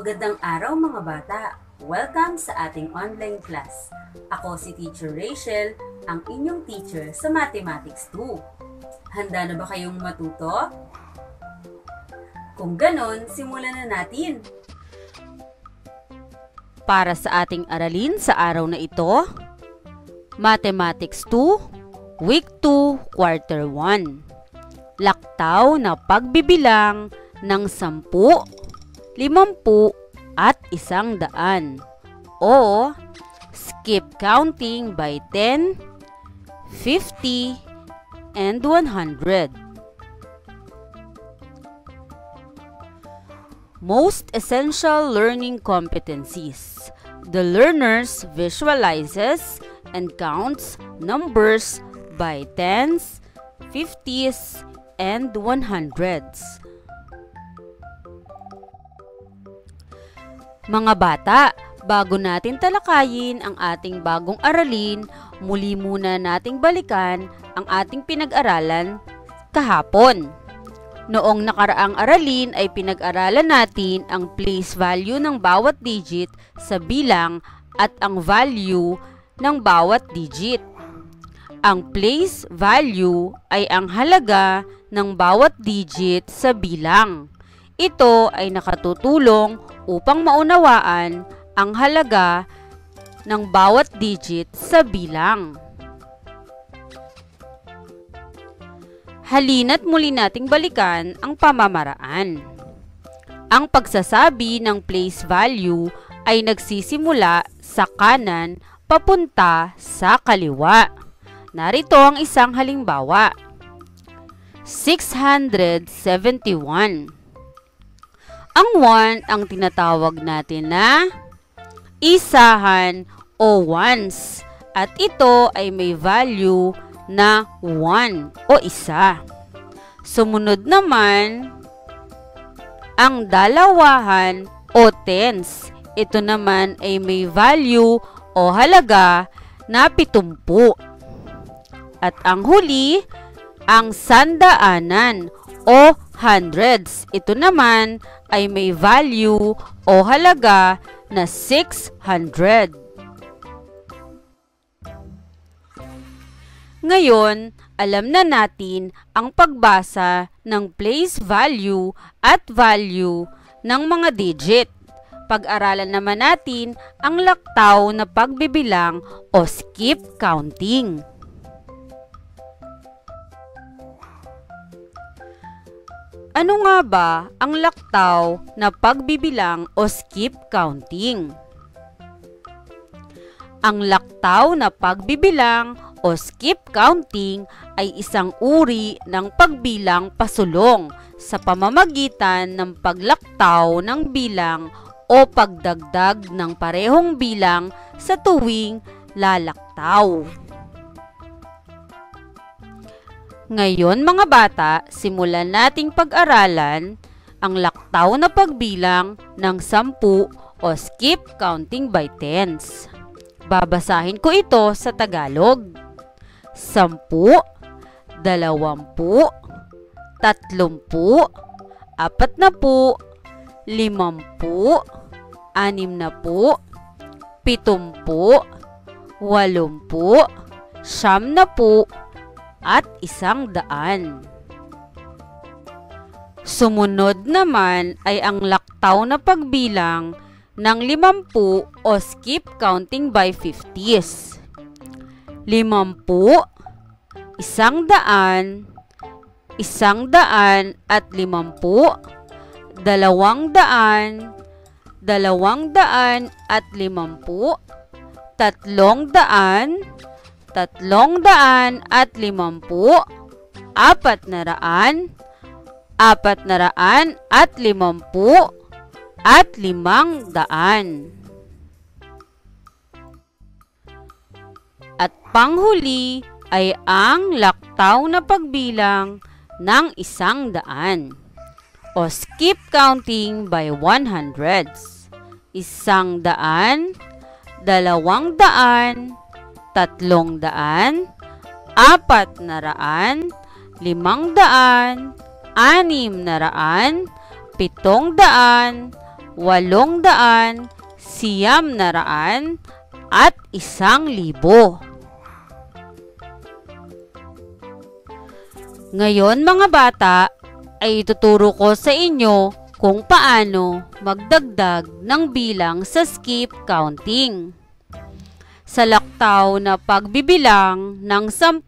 Magandang araw mga bata! Welcome sa ating online class. Ako si Teacher Rachel, ang inyong teacher sa Mathematics 2. Handa na ba kayong matuto? Kung ganon, simulan na natin! Para sa ating aralin sa araw na ito, Mathematics 2, Week 2, Quarter 1. Laktaw na pagbibilang ng 10, 50 at 100 o skip counting by 10, 50, and 100. Most essential learning competencies. The learners visualizes and counts numbers by tens, 50s, and 100s. Mga bata, bago natin talakayin ang ating bagong aralin, muli muna nating balikan ang ating pinag-aralan kahapon. Noong nakaraang aralin ay pinag-aralan natin ang place value ng bawat digit sa bilang at ang value ng bawat digit. Ang place value ay ang halaga ng bawat digit sa bilang. Ito ay nakatutulong upang maunawaan ang halaga ng bawat digit sa bilang. Halina't muli nating balikan ang pamamaraan. Ang pagsasabi ng place value ay nagsisimula sa kanan papunta sa kaliwa. Narito ang isang halimbawa. 671. Ang 1 ang tinatawag natin na isahan o ones at ito ay may value na 1 o isa. Sumunod naman ang dalawahan o tens. Ito naman ay may value o halaga na 70. At ang huli, ang sandaanan o hundreds. Ito naman ay may value o halaga na 600. Ngayon, alam na natin ang pagbasa ng place value at value ng mga digit. Pag-aralan naman natin ang laktaw na pagbibilang o skip counting. Ano nga ba ang laktaw na pagbibilang o skip counting? Ang laktaw na pagbibilang o skip counting ay isang uri ng pagbilang pasulong sa pamamagitan ng paglaktaw ng bilang o pagdagdag ng parehong bilang sa tuwing lalaktaw. Ngayon mga bata, simulan nating pag-aralan ang laktaw na pagbilang ng 10 o skip counting by tens. Babasahin ko ito sa Tagalog. 10, 20, 30, 40, 50, 60, 70, 80, 90, at 100. Sumunod naman ay ang laktaw na pagbilang ng 50 o skip counting by 50s. 50, 100, 100 at 50, 200, 200 at 50, 300, 300 at 50, 400, 400 at 50, at 500. At panghuli ay ang laktaw na pagbilang ng 100 o skip counting by 100s. 100, 200, 300, 400, 500, 600, 700, 800, 900, at 1,000. Ngayon mga bata, ay ituturo ko sa inyo kung paano magdagdag ng bilang sa skip counting. Sa laktaw na pagbibilang ng 10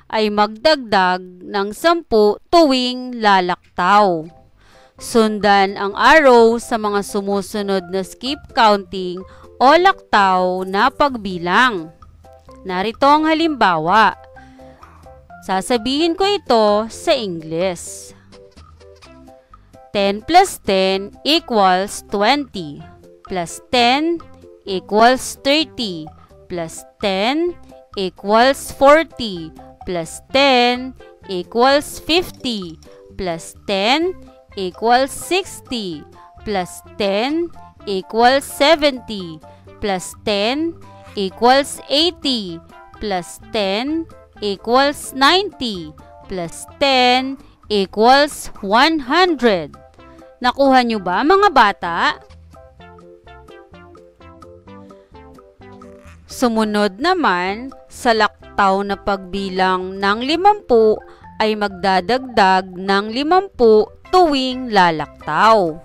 ay magdagdag ng 10 tuwing lalaktaw. Sundan ang arrow sa mga sumusunod na skip counting o laktaw na pagbilang. Narito ang halimbawa. Sasabihin ko ito sa English. 10 plus 10 equals 20, plus 10 equals 30, plus 10 equals 40, plus 10 equals 50, plus 10 equals 60, plus 10 equals 70, plus 10 equals 80, plus 10 equals 90, plus 10 equals 100. Nakuha nyo ba mga bata? Sumunod naman, sa laktaw na pagbilang ng 50 ay magdadagdag ng 50 tuwing lalaktaw.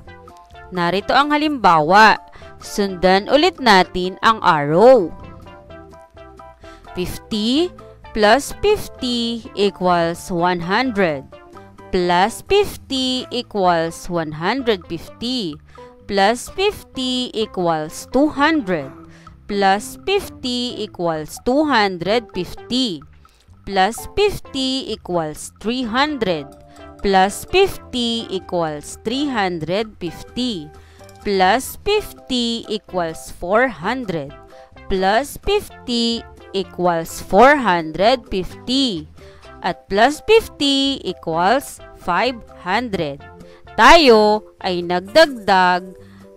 Narito ang halimbawa. Sundan ulit natin ang arrow. 50 plus 50 equals 100. Plus 50 equals 150. Plus 50 equals 200. Plus 50 equals 250. Plus 50 equals 300. Plus 50 equals 350. Plus 50 equals 400. Plus 50 equals 450. At plus 50 equals 500. Tayo ay nagdagdag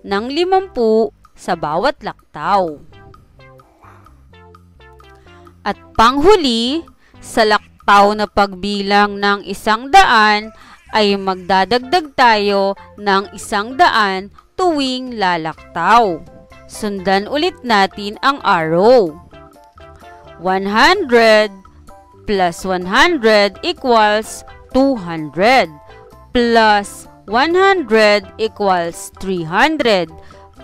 ng 50 sa bawat laktaw. At panghuli, sa laktaw na pagbilang ng 100 ay magdadagdag tayo ng 100 tuwing lalaktaw. Sundan ulit natin ang arrow. 100 plus 100 equals 200. Plus 100 equals 300.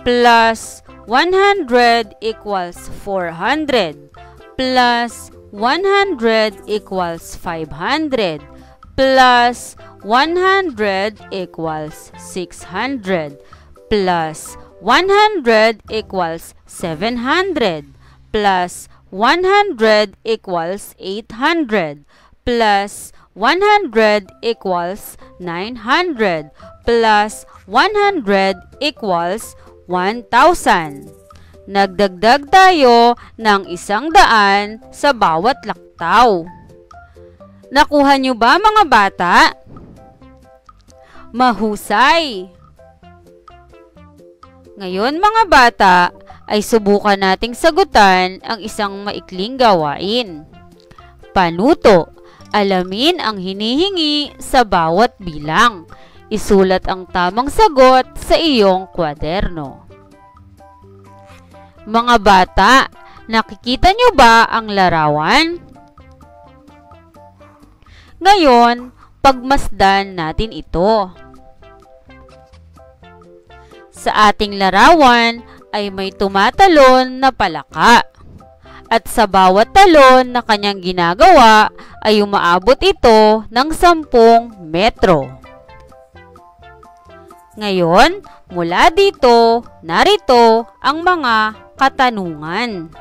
Plus 100 equals 400. Plus 100 equals 500. Plus 100 equals 600. Plus 100 equals 700. Plus 100 equals 800. Plus 100 equals 900. Plus 100 equals 1,000. Nagdagdag tayo ng 100 sa bawat laktaw. Nakuha nyo ba mga bata? Mahusay! Ngayon mga bata, ay subukan nating sagutan ang isang maikling gawain. Panuto, alamin ang hinihingi sa bawat bilang. Isulat ang tamang sagot sa iyong kwaderno. Mga bata, nakikita nyo ba ang larawan? Ngayon, pagmasdan natin ito. Sa ating larawan ay may tumatalon na palaka. At sa bawat talon na kanyang ginagawa ay umaabot ito ng 10 metro. Ngayon, mula dito, narito ang mga katanungan.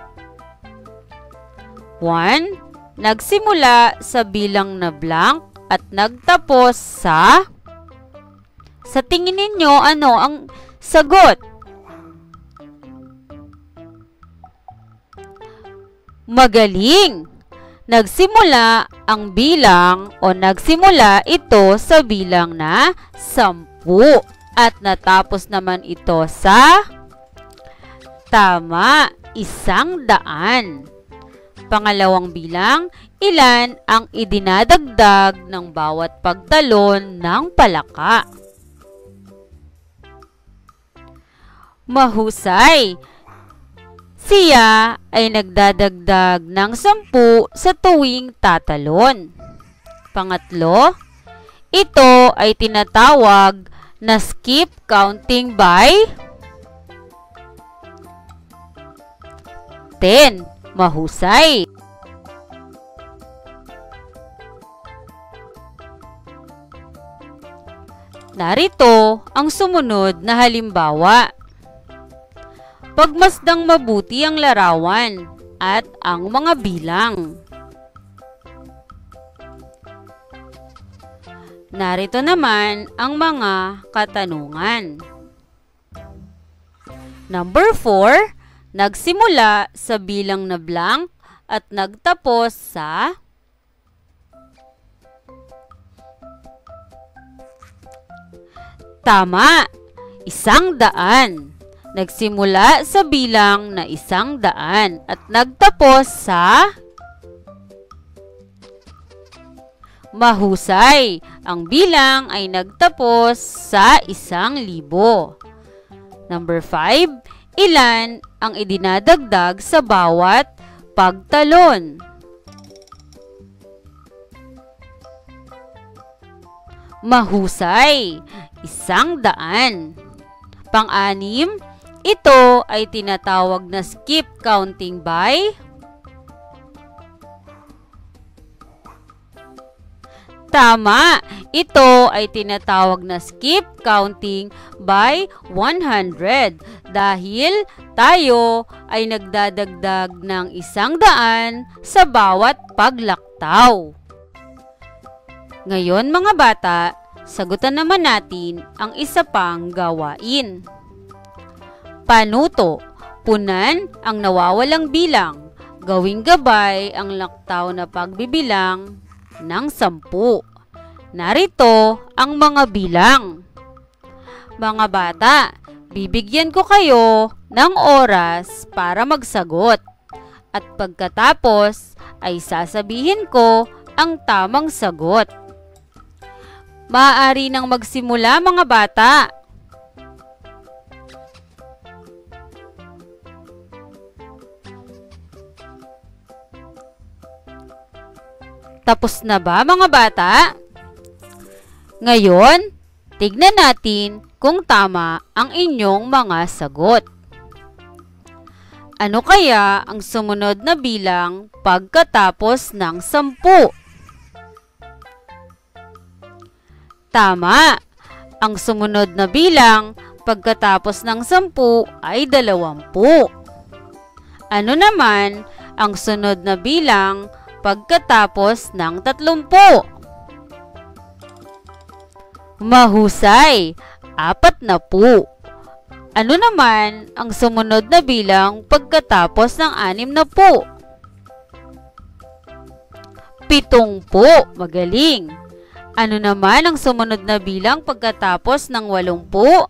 1. Nagsimula sa bilang na blank at nagtapos sa... Sa tingin ninyo, ano ang sagot? Magaling! Nagsimula ang bilang o nagsimula ito sa bilang na 10 at natapos naman ito sa tama, 100. Pangalawang bilang, ilan ang idinadagdag ng bawat pagtalon ng palaka? Mahusay! Siya ay nagdadagdag ng 10 sa tuwing tatalon. Pangatlo, ito ay tinatawag na skip counting by 10. Mahusay! Narito ang sumunod na halimbawa. Pagmasdang mabuti ang larawan at ang mga bilang. Narito naman ang mga katanungan. Number 4, nagsimula sa bilang na blank at nagtapos sa tama, 100. Nagsimula sa bilang na 100 at nagtapos sa mahusay. Ang bilang ay nagtapos sa 1,000. Number 5, ilan ang idinadagdag sa bawat pagtalon? Mahusay, 100. Pang-anim, ito ay tinatawag na skip counting by tama, ito ay tinatawag na skip counting by 100 dahil tayo ay nagdadagdag ng 100 sa bawat paglaktaw. Ngayon mga bata, sagutan naman natin ang isa pang gawain. Panuto, punan ang nawawalang bilang. Gawing gabay ang laktaw na pagbibilang ng 10. Narito ang mga bilang. Mga bata, bibigyan ko kayo ng oras para magsagot. At pagkatapos ay sasabihin ko ang tamang sagot. Maaari nang magsimula mga bata. Tapos na ba mga bata? Ngayon, tignan natin kung tama ang inyong mga sagot. Ano kaya ang sumunod na bilang pagkatapos ng 10? Tama! Ang sumunod na bilang pagkatapos ng 10 ay 20. Ano naman ang sunod na bilang pagkatapos ng 30? Mahusay! 40. Ano naman ang sumunod na bilang pagkatapos ng 60? 70. Magaling! Ano naman ang sumunod na bilang pagkatapos ng 80?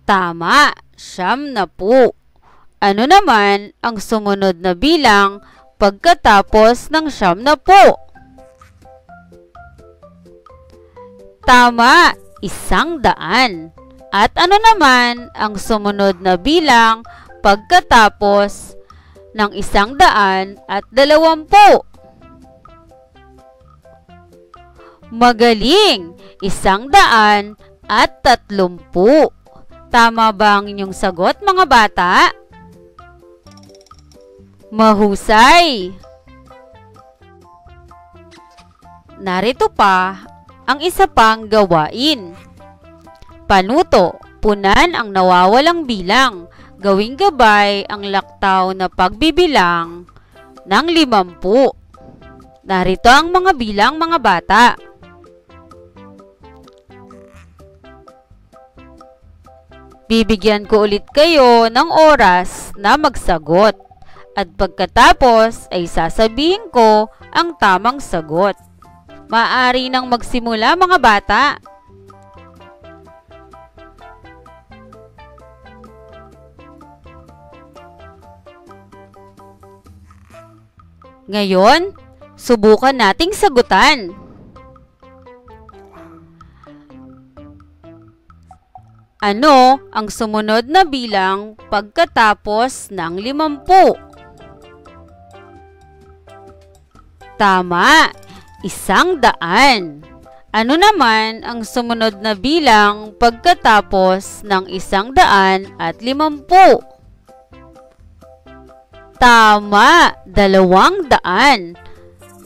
Tama, 90. Ano naman ang sumunod na bilang pagkatapos ng 90? Tama, 100. At ano naman ang sumunod na bilang pagkatapos ng 120? Magaling! 130. Tama ba ang inyong sagot mga bata? Mahusay! Narito pa ang isa pang gawain. Panuto, punan ang nawawalang bilang. Gawing gabay ang laktaw na pagbibilang ng 50. Narito ang mga bilang mga bata. Bibigyan ko ulit kayo ng oras na magsagot. At pagkatapos ay sasabihin ko ang tamang sagot. Maaari nang magsimula mga bata. Ngayon, subukan nating sagutan. Ano ang sumunod na bilang pagkatapos ng 50? Tama, 100. Ano naman ang sumunod na bilang pagkatapos ng 150? Tama, 200.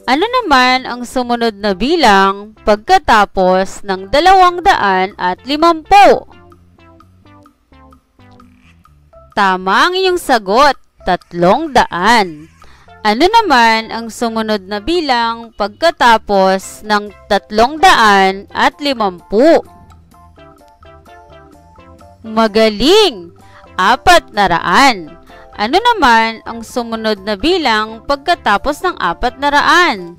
Ano naman ang sumunod na bilang pagkatapos ng 250? Tama ang iyong sagot, 300. Ano naman ang sumunod na bilang pagkatapos ng 350? Magaling! 400. Ano naman ang sumunod na bilang pagkatapos ng 400?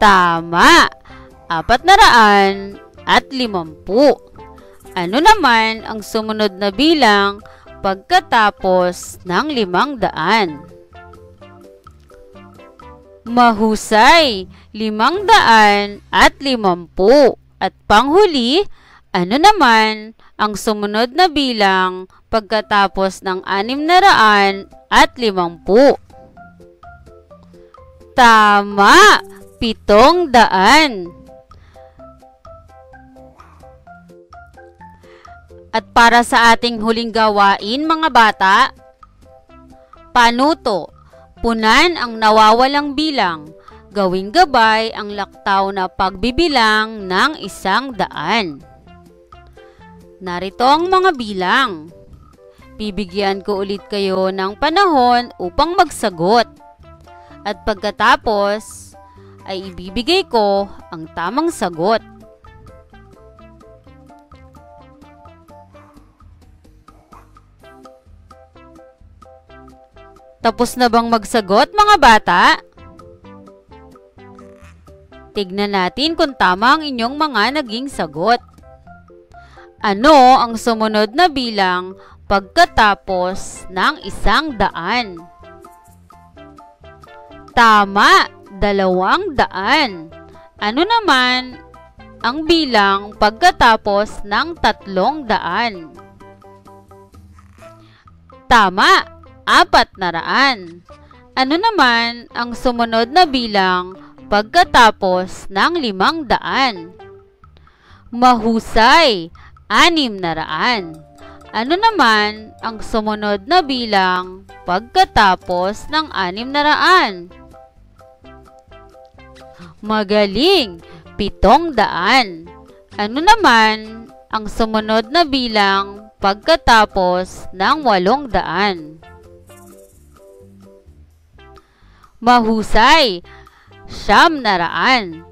Tama! 450. Ano naman ang sumunod na bilang pagkatapos ng 500? Mahusay! 550. At panghuli, ano naman ang sumunod na bilang pagkatapos ng 650? Tama! 700. At para sa ating huling gawain, mga bata, panuto, punan ang nawawalang bilang, gawing gabay ang laktaw na pagbibilang ng 100. Narito ang mga bilang. Bibigyan ko ulit kayo ng panahon upang magsagot. At pagkatapos, ay ibibigay ko ang tamang sagot. Tapos na bang magsagot, mga bata? Tignan natin kung tama ang inyong mga naging sagot. Ano ang sumunod na bilang pagkatapos ng 100? Tama, 200. Ano naman ang bilang pagkatapos ng 300? Tama, 400. Ano naman ang sumunod na bilang pagkatapos ng 500? Mahusay, 600. Ano naman ang sumunod na bilang pagkatapos ng 600? Magaling, 700. Ano naman ang sumunod na bilang pagkatapos ng 800? Mahusay, 900.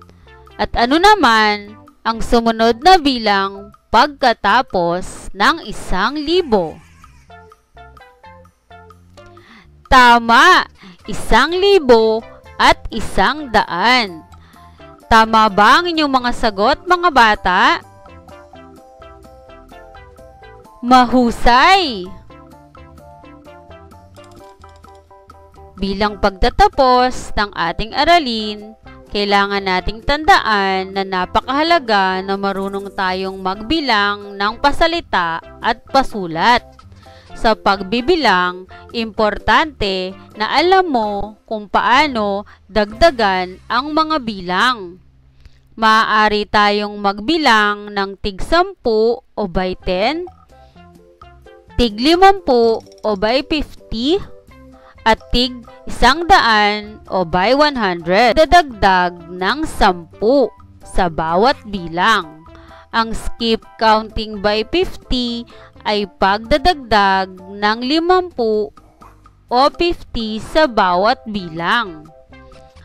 At ano naman ang sumunod na bilang pagkatapos ng 1,000? Tama, 1,000 at 100. Tama ba ang inyong mga sagot, mga bata? Mahusay! Bilang pagtatapos ng ating aralin, kailangan nating tandaan na napakahalaga na marunong tayong magbilang ng pasalita at pasulat. Sa pagbibilang, importante na alam mo kung paano dagdagan ang mga bilang. Maaari tayong magbilang ng tig 10 o by 10, tig 50 o by 50, at tig 100 o by 100. Dadagdag ng 10 sa bawat bilang. Ang skip counting by 50 ay pagdadagdag ng 50 o 50 sa bawat bilang.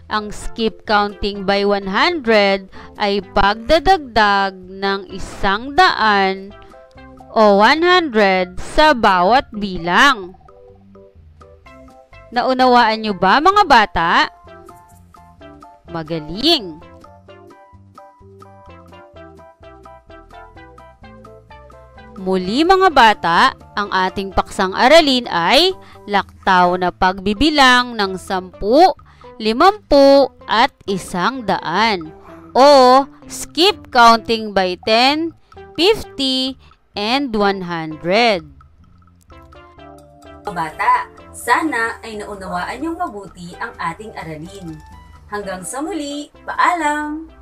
Ang skip counting by 100 ay pagdadagdag ng 100 o 100 sa bawat bilang. Naunawaan niyo ba, mga bata? Magaling! Muli, mga bata, ang ating paksang aralin ay laktaw na pagbibilang ng 10, 50 at 100. o skip counting by 10, 50, and 100. Mga bata, sana ay naunawaan niyong mabuti ang ating aralin. Hanggang sa muli, paalam!